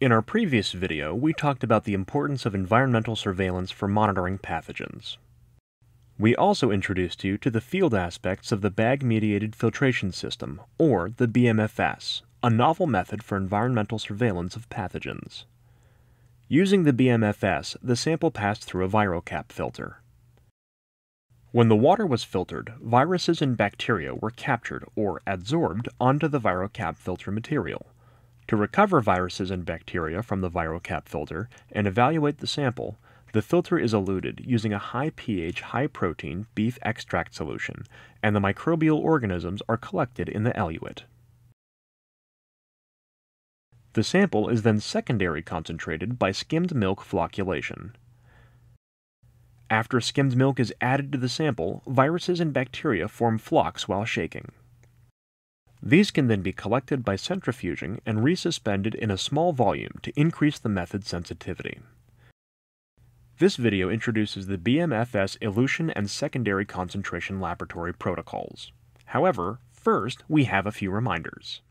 In our previous video, we talked about the importance of environmental surveillance for monitoring pathogens. We also introduced you to the field aspects of the bag-mediated filtration system, or the BMFS, a novel method for environmental surveillance of pathogens. Using the BMFS, the sample passed through a ViroCap filter. When the water was filtered, viruses and bacteria were captured or adsorbed onto the ViroCap filter material. To recover viruses and bacteria from the ViroCap filter and evaluate the sample, the filter is eluted using a high pH, high protein beef extract solution, and the microbial organisms are collected in the eluate. The sample is then secondary concentrated by skimmed milk flocculation. After skimmed milk is added to the sample, viruses and bacteria form flocks while shaking. These can then be collected by centrifuging and resuspended in a small volume to increase the method's sensitivity. This video introduces the BMFS elution and secondary concentration laboratory protocols. However, first we have a few reminders.